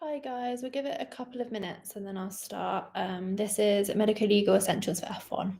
Hi guys, we'll give it a couple of minutes and then I'll start. This is Medicolegal Essentials for F1.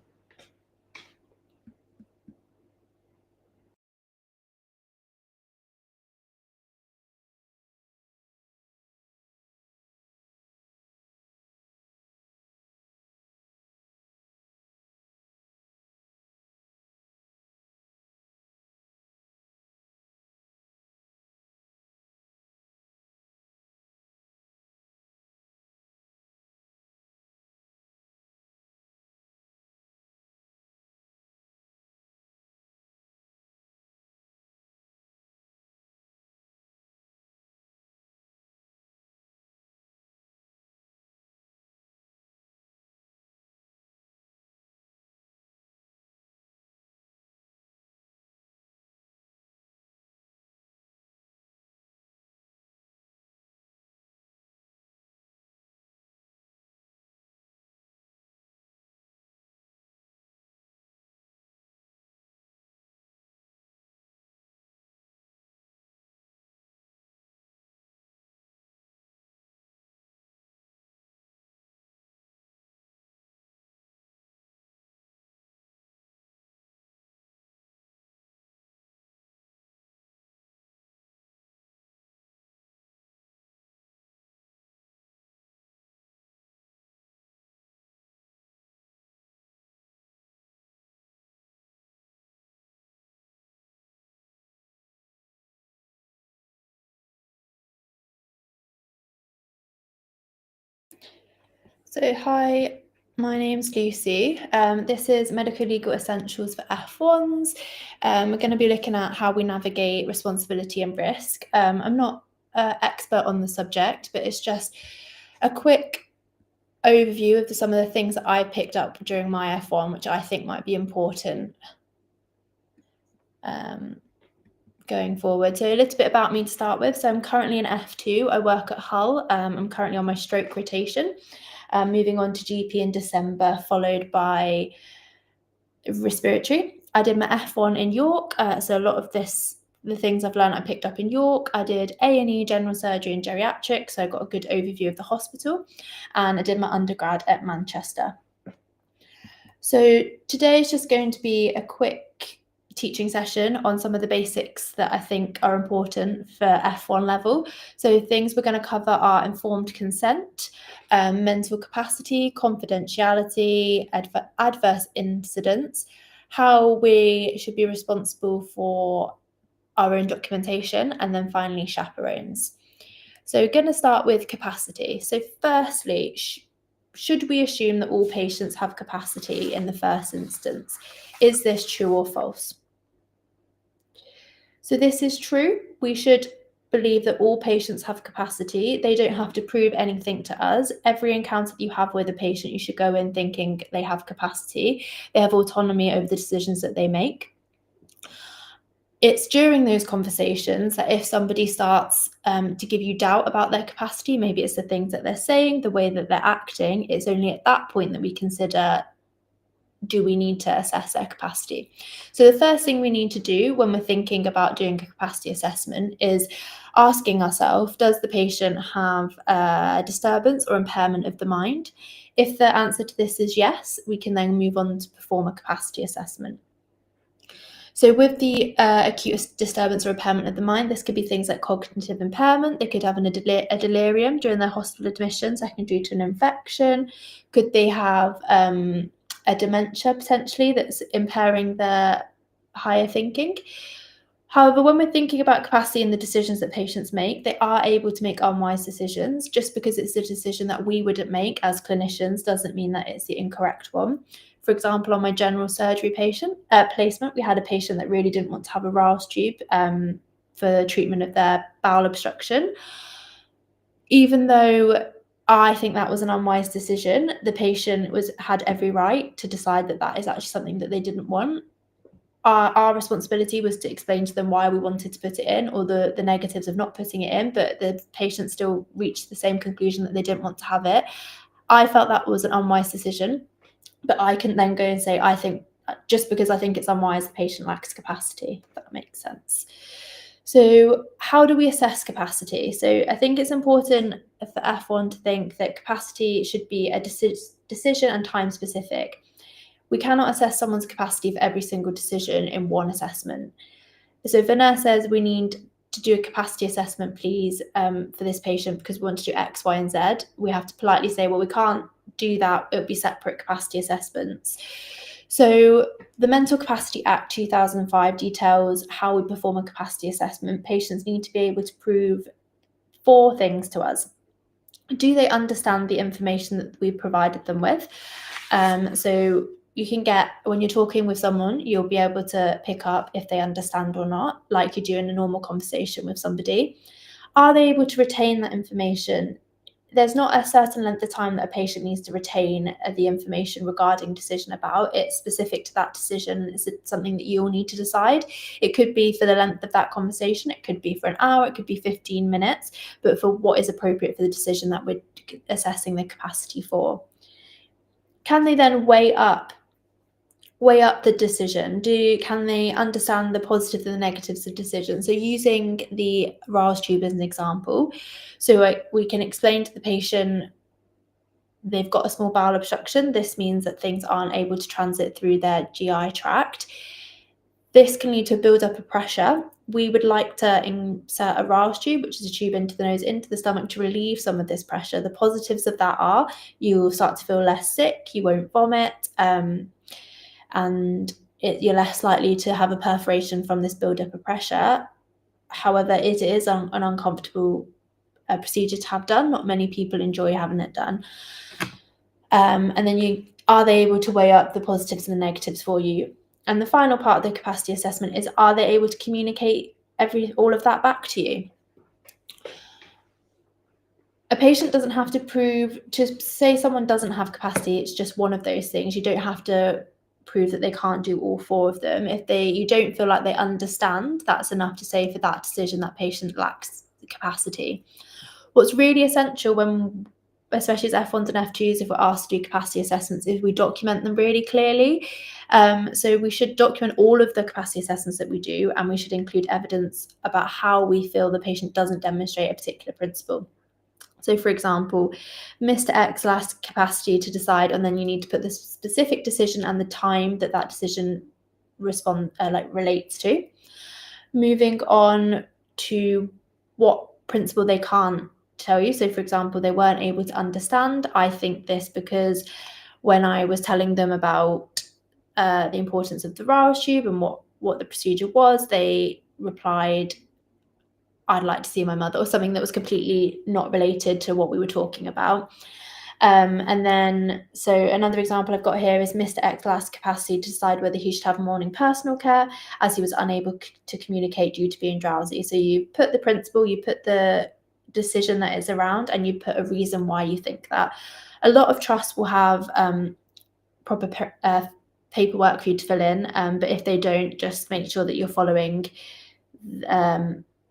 So hi, my name's Lucy. This is Medical Legal Essentials for F1s. We're going to be looking at how we navigate responsibility and risk. I'm not an expert on the subject, but it's just a quick overview of some of the things that I picked up during my F1, which I think might be important going forward. So a little bit about me to start with. So I'm currently in F2. I work at Hull. I'm currently on my stroke rotation. Moving on to GP in December, followed by respiratory. I did my F1 in York, so a lot of the things I've learned I picked up in York. I did A&E, general surgery and geriatrics, so I got a good overview of the hospital, and I did my undergrad at Manchester. So today is just going to be a quick teaching session on some of the basics that I think are important for F1 level. So things we're going to cover are informed consent, mental capacity, confidentiality, adverse incidents, how we should be responsible for our own documentation, and then finally chaperones. So we're going to start with capacity. So firstly, should we assume that all patients have capacity in the first instance? Is this true or false? So this is true. We should believe that all patients have capacity. They don't have to prove anything to us. Every encounter that you have with a patient, you should go in thinking they have capacity. They have autonomy over the decisions that they make. It's during those conversations that if somebody starts to give you doubt about their capacity, maybe it's the things that they're saying, the way that they're acting, it's only at that point that we consider, do we need to assess their capacity? So the first thing we need to do when we're thinking about doing a capacity assessment is asking ourselves, does the patient have a disturbance or impairment of the mind? If the answer to this is yes, we can then move on to perform a capacity assessment. So with the acute disturbance or impairment of the mind, this could be things like cognitive impairment. They could have a delirium during their hospital admission, secondary to an infection. Could they have a dementia potentially that's impairing their higher thinking? However, when we're thinking about capacity and the decisions that patients make, they are able to make unwise decisions. Just because it's a decision that we wouldn't make as clinicians doesn't mean that it's the incorrect one. For example, on my general surgery placement, we had a patient that really didn't want to have a Riles tube for treatment of their bowel obstruction. Even though I think that was an unwise decision, the patient had every right to decide that that is actually something that they didn't want. Our responsibility was to explain to them why we wanted to put it in, or the negatives of not putting it in, but the patient still reached the same conclusion that they didn't want to have it. I felt that was an unwise decision, but I can then go and say, I think just because I think it's unwise, the patient lacks capacity, if that makes sense. So how do we assess capacity? So I think it's important for F1 to think that capacity should be a decision and time specific. We cannot assess someone's capacity for every single decision in one assessment. So if a nurse says we need to do a capacity assessment, please, for this patient because we want to do X, Y, and Z, we have to politely say, well, we can't do that. It would be separate capacity assessments. So the Mental Capacity Act 2005 details how we perform a capacity assessment. Patients need to be able to prove 4 things to us. Do they understand the information that we provided them with? So you can get, when you're talking with someone, you'll be able to pick up if they understand or not, like you do in a normal conversation with somebody. Are they able to retain that information? There's not a certain length of time that a patient needs to retain the information regarding decision about. It's specific to that decision. It's something that you'll need to decide. It could be for the length of that conversation. It could be for an hour. It could be 15 minutes, but for what is appropriate for the decision that we're assessing the capacity for. Can they then weigh up the decision? Can they understand the positives and the negatives of decision? So using the Ra's tube as an example, so we can explain to the patient they've got a small bowel obstruction. This means that things aren't able to transit through their GI tract. This can lead to a build-up of pressure. We would like to insert a Ra's tube, which is a tube into the nose, into the stomach to relieve some of this pressure. The positives of that are you'll start to feel less sick, you won't vomit, and you're less likely to have a perforation from this build-up of pressure. However, it is an uncomfortable procedure to have done. Not many people enjoy having it done. And then are they able to weigh up the positives and the negatives for you? And the final part of the capacity assessment is, are they able to communicate all of that back to you? A patient doesn't have to prove, to say someone doesn't have capacity, it's just one of those things. You don't have to prove that they can't do all 4 of them. If you don't feel like they understand, that's enough to say for that decision that patient lacks the capacity. What's really essential when, especially as F1s and F2s, if we're asked to do capacity assessments, is we document them really clearly. So we should document all of the capacity assessments that we do, and we should include evidence about how we feel the patient doesn't demonstrate a particular principle. So for example, Mr. X lacks capacity to decide, and then you need to put the specific decision and the time that decision relates to. Moving on to what principle they can't tell you. So for example, they weren't able to understand, I think this because when I was telling them about the importance of the Ra's tube and what the procedure was, they replied, I'd like to see my mother, or something that was completely not related to what we were talking about. And then, so another example I've got here is Mr. X lacks capacity to decide whether he should have morning personal care, as he was unable to communicate due to being drowsy. So you put the principle, you put the decision that is around, and you put a reason why you think that. A lot of trusts will have proper paperwork for you to fill in, but if they don't, just make sure that you're following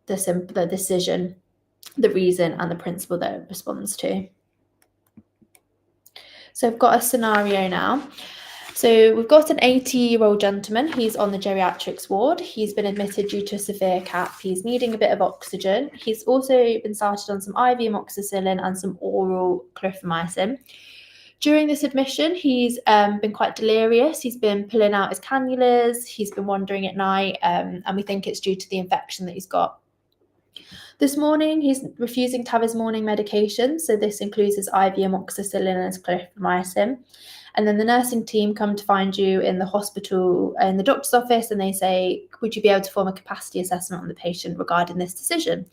the decision, the reason, and the principle that it responds to. So I've got a scenario now. So we've got an 80-year-old gentleman. He's on the geriatrics ward. He's been admitted due to a severe CAP. He's needing a bit of oxygen. He's also been started on some IV amoxicillin and some oral clarithromycin. During this admission, he's been quite delirious. He's been pulling out his cannulas. He's been wandering at night, and we think it's due to the infection that he's got. This morning, he's refusing to have his morning medication. So this includes his IV amoxicillin and his clarithromycin. And then the nursing team come to find you in the hospital, in the doctor's office, and they say, would you be able to form a capacity assessment on the patient regarding this decision?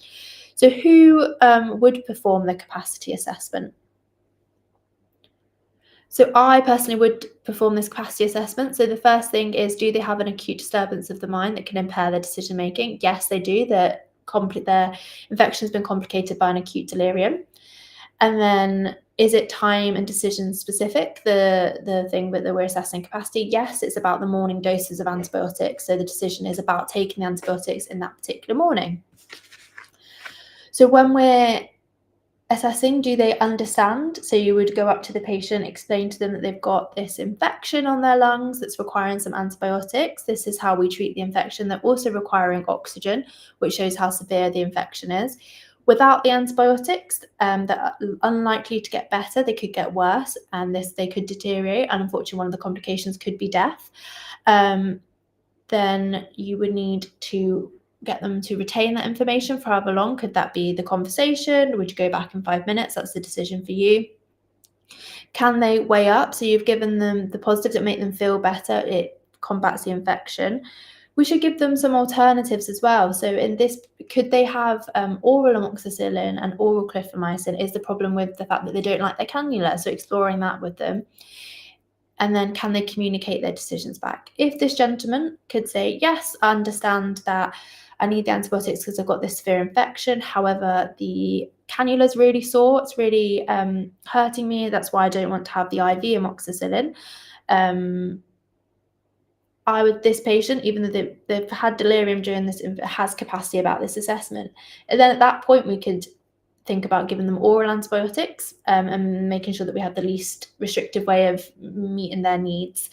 So who would perform the capacity assessment? So I personally would perform this capacity assessment. So the first thing is, do they have an acute disturbance of the mind that can impair their decision making? Yes, they do. Their infection has been complicated by an acute delirium. And then, is it time and decision specific, the thing that we're assessing capacity? Yes, it's about the morning doses of antibiotics. So the decision is about taking the antibiotics in that particular morning. So when we're assessing, do they understand? So you would go up to the patient, explain to them that they've got this infection on their lungs that's requiring some antibiotics. This is how we treat the infection. They're also requiring oxygen, which shows how severe the infection is. Without the antibiotics, they're unlikely to get better. They could get worse, and they could deteriorate. And unfortunately, one of the complications could be death. Then you would need to get them to retain that information for however long. Could that be the conversation? Would you go back in 5 minutes? That's the decision for you. Can they weigh up? So you've given them the positives that make them feel better. It combats the infection. We should give them some alternatives as well. So in this, could they have oral amoxicillin and oral clindamycin? Is the problem with the fact that they don't like their cannula? So exploring that with them. And then can they communicate their decisions back? If this gentleman could say, yes, I understand that I need the antibiotics because I've got this severe infection. However, the cannula is really sore. It's really hurting me. That's why I don't want to have the IV amoxicillin. This patient, even though they've had delirium during this, has capacity about this assessment. And then at that point, we could think about giving them oral antibiotics and making sure that we have the least restrictive way of meeting their needs.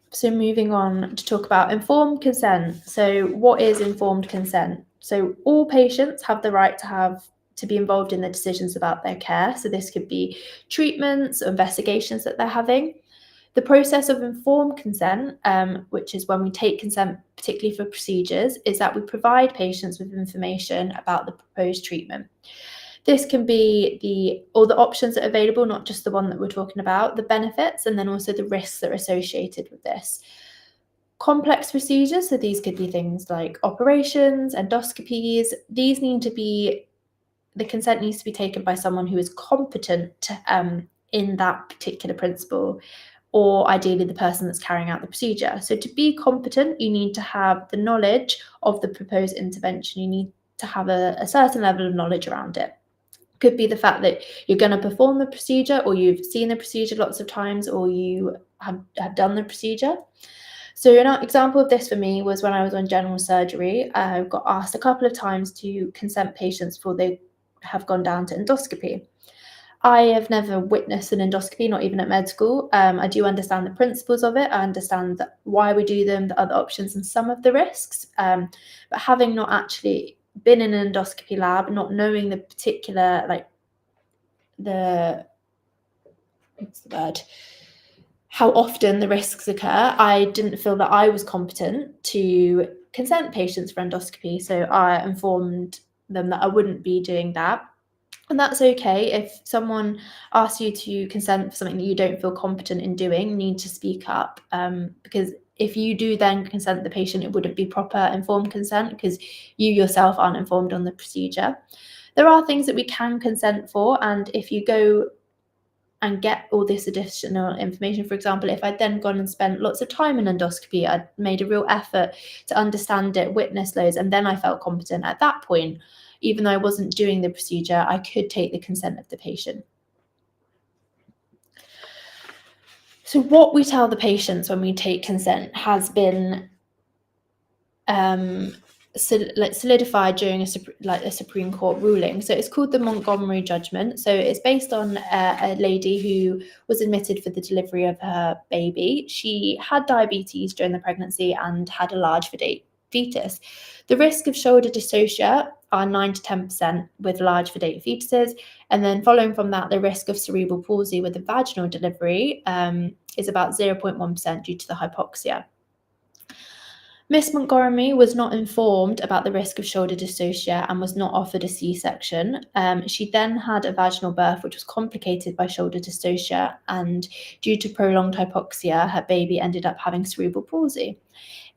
So moving on to talk about informed consent. So what is informed consent? So all patients have the right to be involved in the decisions about their care. So this could be treatments or investigations that they're having. The process of informed consent, which is when we take consent, particularly for procedures, is that we provide patients with information about the proposed treatment. This can be all the options that are available, not just the one that we're talking about, the benefits, and then also the risks that are associated with this. Complex procedures, so these could be things like operations, endoscopies. The consent needs to be taken by someone who is competent in that particular principle, or ideally the person that's carrying out the procedure. So to be competent, you need to have the knowledge of the proposed intervention. You need to have a certain level of knowledge around it. Could be the fact that you're going to perform the procedure, or you've seen the procedure lots of times, or you have done the procedure. So an example of this for me was when I was on general surgery. I got asked a couple of times to consent patients before they have gone down to endoscopy. I have never witnessed an endoscopy, not even at med school. I do understand the principles of it. I understand why we do them, the other options, and some of the risks. But having not actually been in an endoscopy lab, not knowing the particular, how often the risks occur, I didn't feel that I was competent to consent patients for endoscopy. So I informed them that I wouldn't be doing that. And that's okay. If someone asks you to consent for something that you don't feel competent in doing, you need to speak up, because if you do then consent the patient, it wouldn't be proper informed consent because you yourself aren't informed on the procedure. There are things that we can consent for, and if you go and get all this additional information, for example, if I'd then gone and spent lots of time in endoscopy, I'd made a real effort to understand it, witness loads, and then I felt competent at that point, even though I wasn't doing the procedure, I could take the consent of the patient. So what we tell the patients when we take consent has been solidified during a Supreme Court ruling. So it's called the Montgomery judgment. So it's based on a lady who was admitted for the delivery of her baby. She had diabetes during the pregnancy and had a large fetus. The risk of shoulder dystocia are 9 to 10% with large fidate fetuses. And then following from that, the risk of cerebral palsy with a vaginal delivery is about 0.1% due to the hypoxia. Miss Montgomery was not informed about the risk of shoulder dystocia and was not offered a C-section. She then had a vaginal birth, which was complicated by shoulder dystocia, and due to prolonged hypoxia, her baby ended up having cerebral palsy.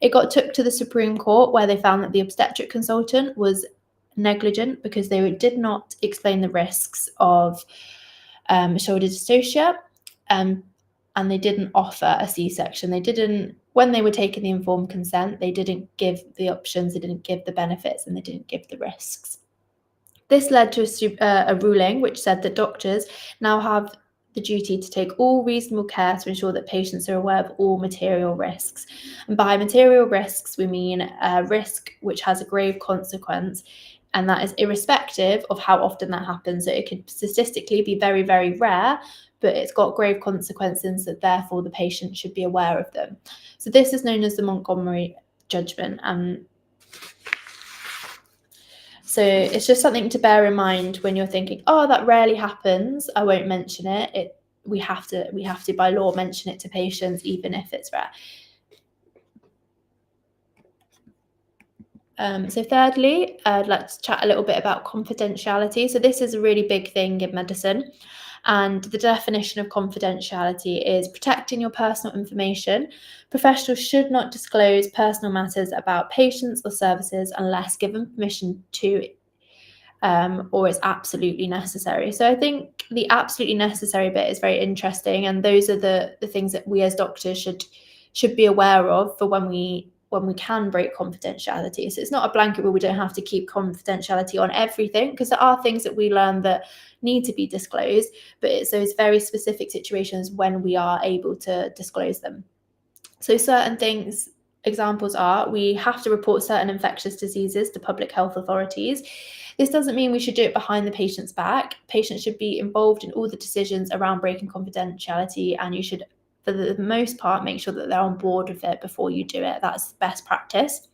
It got took to the Supreme Court, where they found that the obstetric consultant was negligent because they did not explain the risks of shoulder dystocia, and they didn't offer a C-section. When they were taking the informed consent, they didn't give the options, they didn't give the benefits, and they didn't give the risks. This led to a ruling which said that doctors now have the duty to take all reasonable care to ensure that patients are aware of all material risks. And by material risks, we mean a risk which has a grave consequence and that is irrespective of how often that happens. So it could statistically be very, very rare, but it's got grave consequences that therefore the patient should be aware of them. So this is known as the Montgomery judgment. So it's just something to bear in mind when you're thinking, oh, that rarely happens, I won't mention it. We have to by law mention it to patients, even if it's rare. So thirdly, I'd like to chat a little bit about confidentiality. So this is a really big thing in medicine. And the definition of confidentiality is protecting your personal information. Professionals should not disclose personal matters about patients or services unless given permission to, or it's absolutely necessary. So I think the absolutely necessary bit is very interesting, and those are the things that we as doctors should be aware of for when we can break confidentiality. So it's not a blanket rule. We don't have to keep confidentiality on everything, because there are things that we learn that need to be disclosed, but it's those very specific situations when we are able to disclose them. So certain things, examples are, we have to report certain infectious diseases to public health authorities. This doesn't mean we should do it behind the patient's back. Patients should be involved in all the decisions around breaking confidentiality, and you should, for the most part, make sure that they're on board with it before you do it. That's best practice.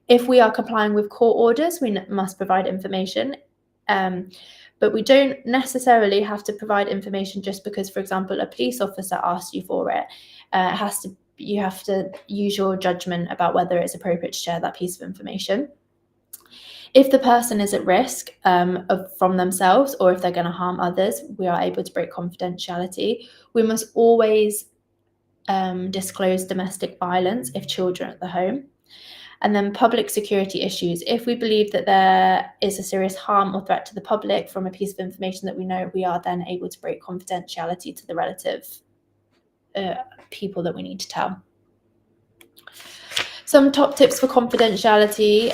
If we are complying with court orders, we must provide information. But we don't necessarily have to provide information just because, for example, a police officer asks you for it. You have to use your judgment about whether it's appropriate to share that piece of information. If the person is at risk from themselves, or if they're going to harm others, we are able to break confidentiality. We must always disclose domestic violence if children are at the home. And then public security issues. If we believe that there is a serious harm or threat to the public from a piece of information that we know, we are then able to break confidentiality to the relative people that we need to tell. Some top tips for confidentiality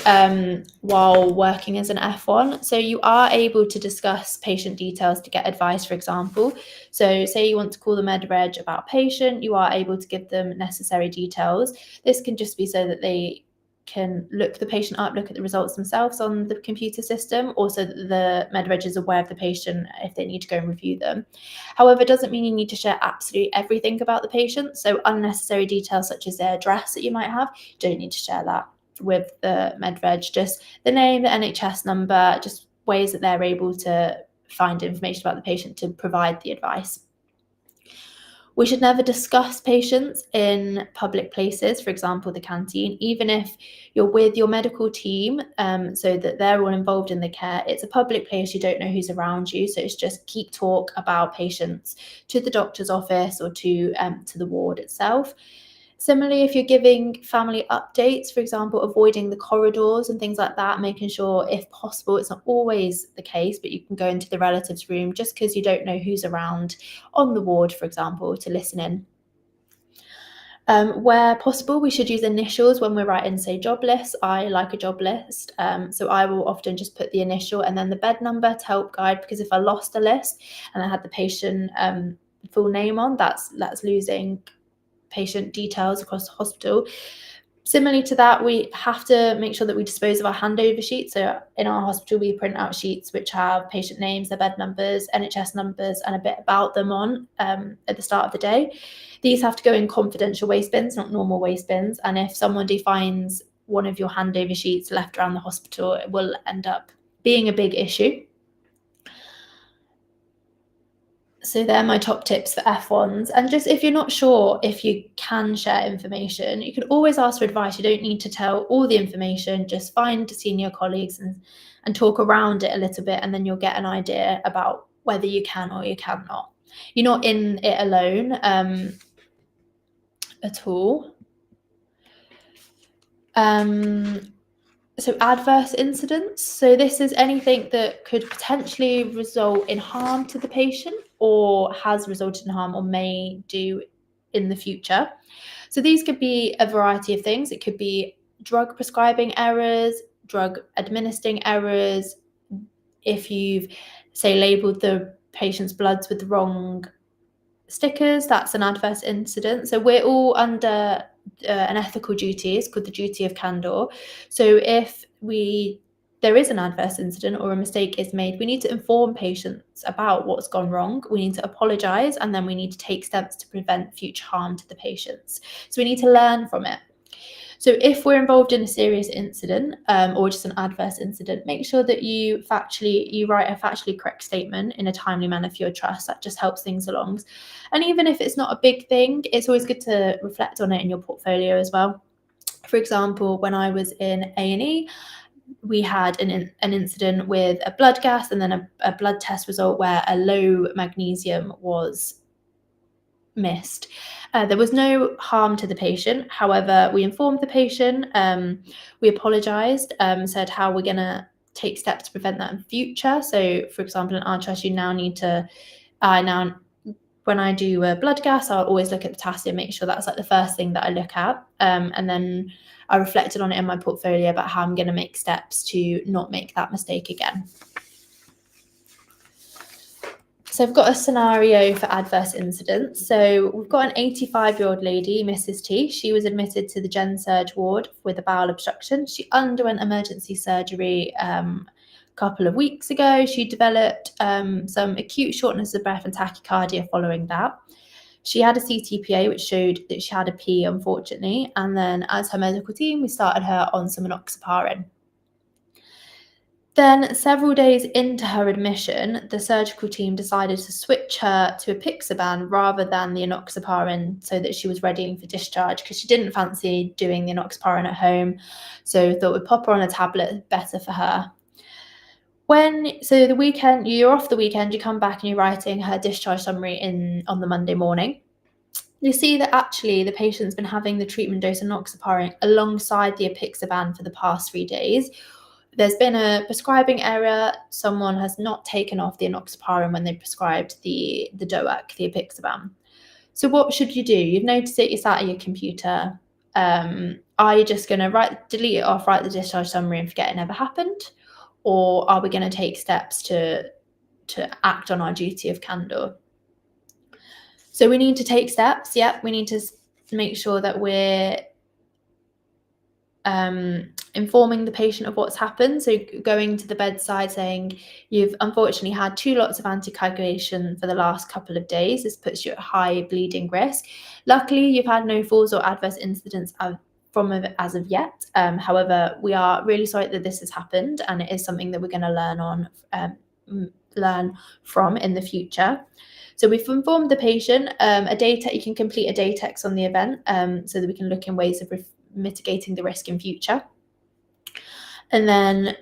while working as an F1. So you are able to discuss patient details to get advice, for example. So say you want to call the med reg about a patient, you are able to give them necessary details. This can just be so that they can look the patient up, look at the results themselves on the computer system, also that the med reg is aware of the patient if they need to go and review them. However, it doesn't mean you need to share absolutely everything about the patient. So unnecessary details such as their address that you might have, you don't need to share that with the med reg. Just the name, the NHS number, just ways that they're able to find information about the patient to provide the advice. We should never discuss patients in public places, for example, the canteen, even if you're with your medical team, so that they're all involved in the care. It's a public place, you don't know who's around you, so it's just keep talk about patients to the doctor's office or to the ward itself. Similarly, if you're giving family updates, for example, avoiding the corridors and things like that, making sure, if possible, it's not always the case, but you can go into the relatives' room just because you don't know who's around on the ward, for example, to listen in. Where possible, we should use initials when we're writing, say, job lists. I like a job list, so I will often just put the initial and then the bed number to help guide, because if I lost a list and I had the patient full name on, that's losing patient details across the hospital. Similarly to that, we have to make sure that we dispose of our handover sheets. So in our hospital, we print out sheets which have patient names, their bed numbers, NHS numbers, and a bit about them on at the start of the day. These have to go in confidential waste bins, not normal waste bins. And if somebody finds one of your handover sheets left around the hospital, it will end up being a big issue. So they're my top tips for F1s. And just if you're not sure if you can share information, you can always ask for advice. You don't need to tell all the information. Just find senior colleagues and talk around it a little bit, and then you'll get an idea about whether you can or you cannot. You're not in it alone at all. So adverse incidents. So this is anything that could potentially result in harm to the patient, or has resulted in harm, or may do in the future. So these could be a variety of things. It could be drug prescribing errors, drug administering errors. If you've, say, labelled the patient's bloods with the wrong stickers, that's an adverse incident. So we're all under an ethical duty. It's called the duty of candor. So if we there is an adverse incident or a mistake is made, we need to inform patients about what's gone wrong. We need to apologise, and then we need to take steps to prevent future harm to the patients. So we need to learn from it. So if we're involved in a serious incident or just an adverse incident, make sure that you write a factually correct statement in a timely manner for your trust. That just helps things along. And even if it's not a big thing, it's always good to reflect on it in your portfolio as well. For example, when I was in A&E, we had an incident with a blood gas and then a blood test result where a low magnesium was missed. There was no harm to the patient. However, we informed the patient, we apologised, said how we're going to take steps to prevent that in future. So, for example, in our trust, you now need to, when I do a blood gas, I'll always look at the potassium, make sure that's like the first thing that I look at. And then I reflected on it in my portfolio about how I'm going to make steps to not make that mistake again. So I've got a scenario for adverse incidents. So we've got an 85-year-old lady, Mrs. T. She was admitted to the Gen Surg ward with a bowel obstruction. She underwent emergency surgery a couple of weeks ago. She developed some acute shortness of breath and tachycardia following that. She had a CTPA, which showed that she had a P, unfortunately. And then as her medical team, we started her on some enoxaparin. Then, several days into her admission, the surgical team decided to switch her to apixaban rather than the enoxaparin so that she was ready for discharge, because she didn't fancy doing the enoxaparin at home. So thought we'd pop her on a tablet, better for her. So the weekend, you're off the weekend, you come back and you're writing her discharge summary on the Monday morning. You see that actually the patient's been having the treatment dose of enoxaparin alongside the apixaban for the past 3 days. There's been a prescribing error. Someone has not taken off the enoxaparin when they prescribed the DOAC, the apixaban. So what should you do? You've noticed it, you're sat at your computer. Are you just going to delete it off, write the discharge summary and forget it never happened? Or are we going to take steps to act on our duty of candor? So we need to take steps. Yep, we need to make sure that we're informing the patient of what's happened. So going to the bedside saying, you've unfortunately had 2 lots of anticoagulation for the last couple of days. This puts you at high bleeding risk. Luckily, you've had no falls or adverse incidents from it as of yet. However, we are really sorry that this has happened, and it is something that we're going to learn from in the future. So we've informed the patient. You can complete a day text on the event so that we can look in ways of mitigating the risk in future. And then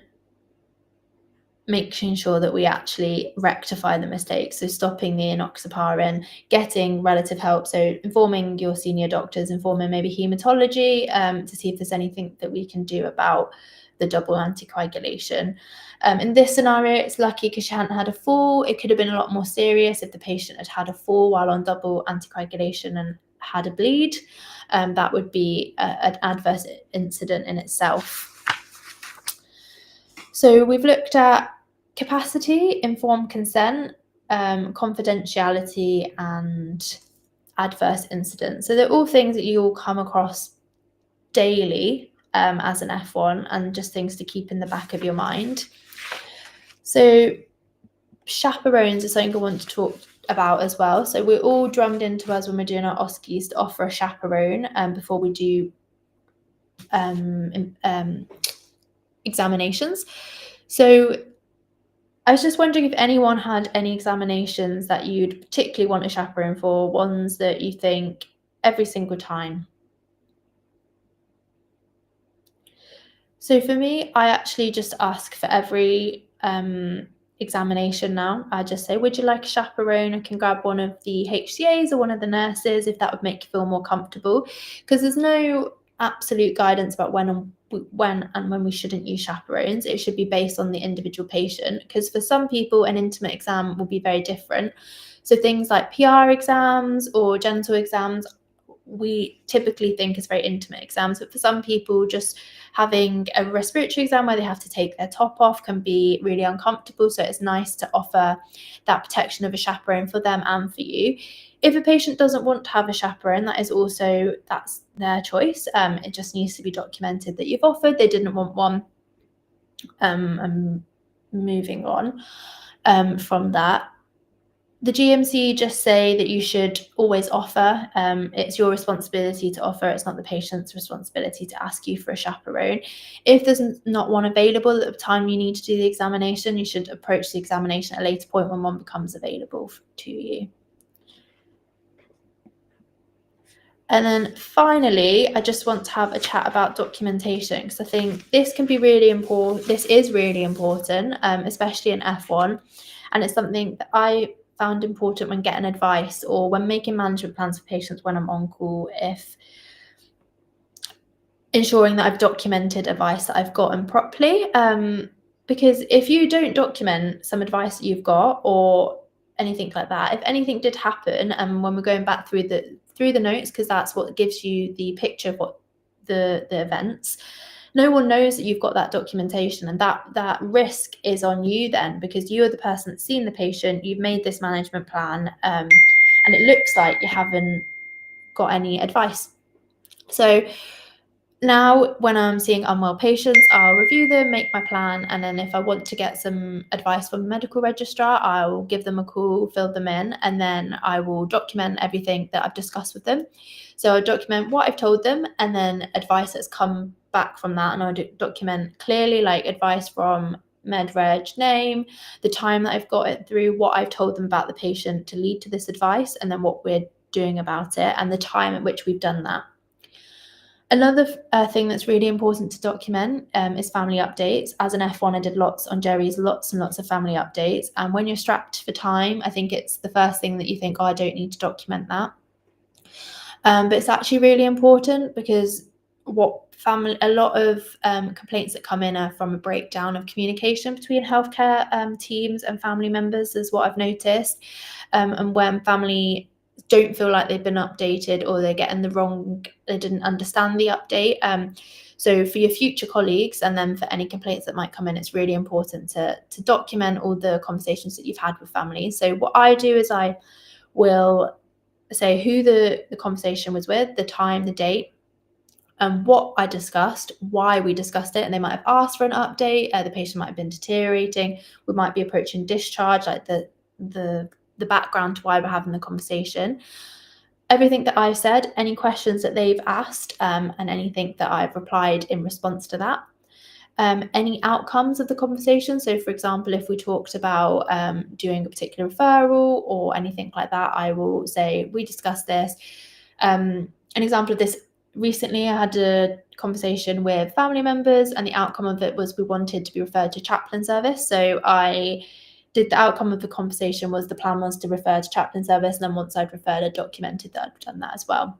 making sure that we actually rectify the mistakes. So stopping the enoxaparin, getting relative help. So informing your senior doctors, informing maybe hematology to see if there's anything that we can do about the double anticoagulation. In this scenario, it's lucky because she hadn't had a fall. It could have been a lot more serious if the patient had had a fall while on double anticoagulation and had a bleed. That would be an adverse incident in itself. So we've looked at capacity, informed consent, confidentiality, and adverse incidents. So they're all things that you will come across daily as an F1, and just things to keep in the back of your mind. So chaperones is something I want to talk about as well. So we're all drummed into us when we're doing our OSCEs to offer a chaperone before we do examinations. So I was just wondering if anyone had any examinations that you'd particularly want a chaperone for, ones that you think every single time. So for me, I actually just ask for every examination now. I just say, would you like a chaperone? I can grab one of the HCAs or one of the nurses if that would make you feel more comfortable, because there's no absolute guidance about when and when we shouldn't use chaperones. It should be based on the individual patient, because for some people an intimate exam will be very different. So things like PR exams or genital exams we typically think is very intimate exams, but for some people just having a respiratory exam where they have to take their top off can be really uncomfortable. So it's nice to offer that protection of a chaperone for them and for you. If a patient doesn't want to have a chaperone, that's their choice. It just needs to be documented that you've offered, they didn't want one. And moving on from that, the GMC just say that you should always offer. It's your responsibility to offer. It's not the patient's responsibility to ask you for a chaperone. If there's not one available at the time you need to do the examination, you should approach the examination at a later point when one becomes available to you. And then finally, I just want to have a chat about documentation, because I think this can be really important. This is really important, especially in F1. And it's something that I found important when getting advice or when making management plans for patients when I'm on call, if ensuring that I've documented advice that I've gotten properly. Because if you don't document some advice that you've got or anything like that, if anything did happen, and when we're going back through the notes, because that's what gives you the picture of what the events, no one knows that you've got that documentation, and that risk is on you then, because you're the person that's seen the patient, you've made this management plan, and it looks like you haven't got any advice. So now, when I'm seeing unwell patients, I'll review them, make my plan, and then if I want to get some advice from a medical registrar, I will give them a call, fill them in, and then I will document everything that I've discussed with them. So I'll document what I've told them, and then advice that's come back from that, and I'll document clearly, like advice from MedReg name, the time that I've got it through, what I've told them about the patient to lead to this advice, and then what we're doing about it, and the time at which we've done that. Another thing that's really important to document is family updates. As an F1, I did lots on Jerry's, lots and lots of family updates. And when you're strapped for time, I think it's the first thing that you think, oh, I don't need to document that. But it's actually really important, because a lot of complaints that come in are from a breakdown of communication between healthcare teams and family members, is what I've noticed. And when family don't feel like they've been updated, or they're getting they didn't understand the update. So for your future colleagues, and then for any complaints that might come in, it's really important to document all the conversations that you've had with families. So what I do is I will say who the conversation was with, the time, the date, and what I discussed, why we discussed it. And they might have asked for an update. The patient might have been deteriorating. We might be approaching discharge, like the background to why we're having the conversation. Everything that I've said, any questions that they've asked, and anything that I've replied in response to that. Any outcomes of the conversation. So, for example, if we talked about doing a particular referral or anything like that, I will say, we discussed this. An example of this, recently I had a conversation with family members, and the outcome of it was we wanted to be referred to chaplain service. So the outcome of the conversation was the plan was to refer to chaplain service, and then once I'd referred, I documented that I'd done that as well.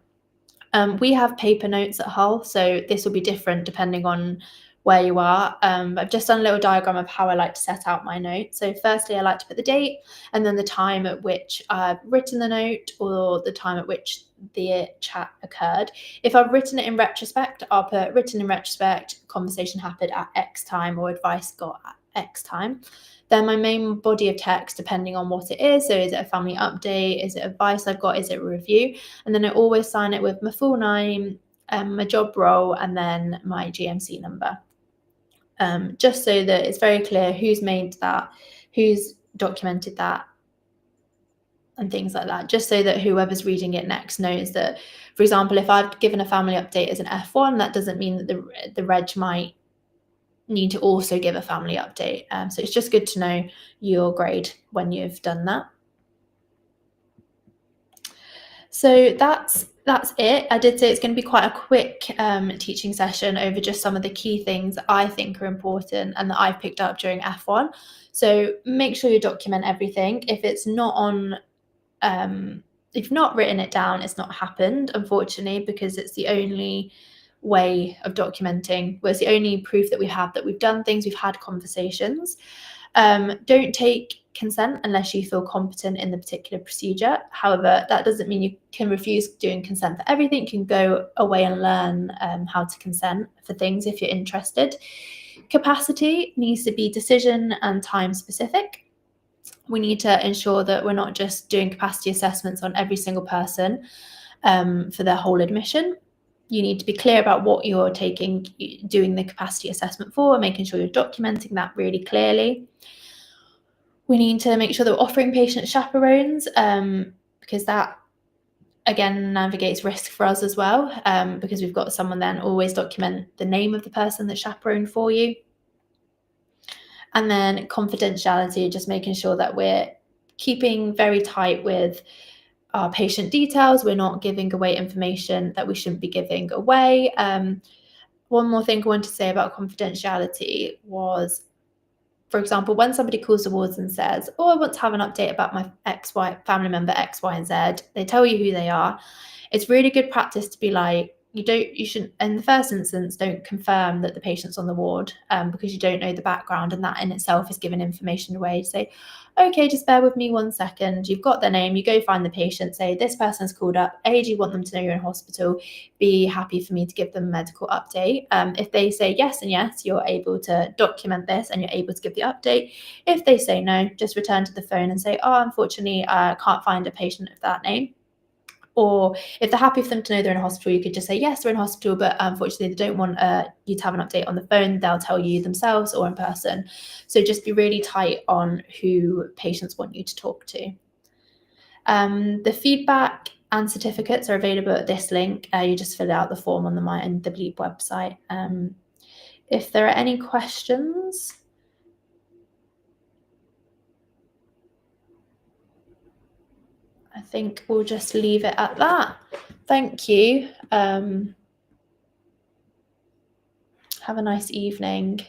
We have paper notes at Hull, so this will be different depending on where you are. I've just done a little diagram of how I like to set out my note. So firstly, I like to put the date, and then the time at which I've written the note, or the time at which the chat occurred. If I've written it in retrospect, I'll put written in retrospect, conversation happened at X time, or advice got at X time. Then my main body of text, depending on what it is. So is it a family update? Is it advice I've got? Is it a review? And then I always sign it with my full name, my job role, and then my GMC number. Just so that it's very clear who's made that, who's documented that, and things like that, just so that whoever's reading it next knows that, for example, if I've given a family update as an F1, that doesn't mean that the reg might need to also give a family update. So it's just good to know your grade when you've done that. So that's it. I did say it's going to be quite a quick teaching session over just some of the key things that I think are important and that I've picked up during F1. So make sure you document everything. If it's not on, if you've not written it down, it's not happened, unfortunately, because it's the only way of documenting. Well, it's the only proof that we have that we've done things, we've had conversations. Don't take consent unless you feel competent in the particular procedure. However, that doesn't mean you can refuse doing consent for everything. You can go away and learn how to consent for things if you're interested. Capacity needs to be decision and time specific. We need to ensure that we're not just doing capacity assessments on every single person for their whole admission. You need to be clear about what you're doing the capacity assessment for, and making sure you're documenting that really clearly. We need to make sure that we're offering patient chaperones, because that, again, navigates risk for us as well, because we've got someone then always document the name of the person that's chaperoned for you. And then confidentiality, just making sure that we're keeping very tight with our patient details. We're not giving away information that we shouldn't be giving away. One more thing I want to say about confidentiality was, for example, when somebody calls the wards and says, "Oh, I want to have an update about my family member X, Y, and Z," they tell you who they are. It's really good practice to be like, you shouldn't, in the first instance, don't confirm that the patient's on the ward, because you don't know the background, and that in itself is giving information away. Say, okay, just bear with me 1 second. You've got their name, you go find the patient, say, this person's called up. A, do you want them to know you're in hospital? Be happy for me to give them a medical update. If they say yes and yes, you're able to document this and you're able to give the update. If they say no, just return to the phone and say, oh, unfortunately, I can't find a patient of that name. Or if they're happy for them to know they're in hospital, you could just say, yes, they're in hospital, but unfortunately they don't want you to have an update on the phone. They'll tell you themselves or in person. So just be really tight on who patients want you to talk to. The feedback and certificates are available at this link. You just fill out the form on the Bleep website. If there are any questions, I think we'll just leave it at that. Thank you. Have a nice evening.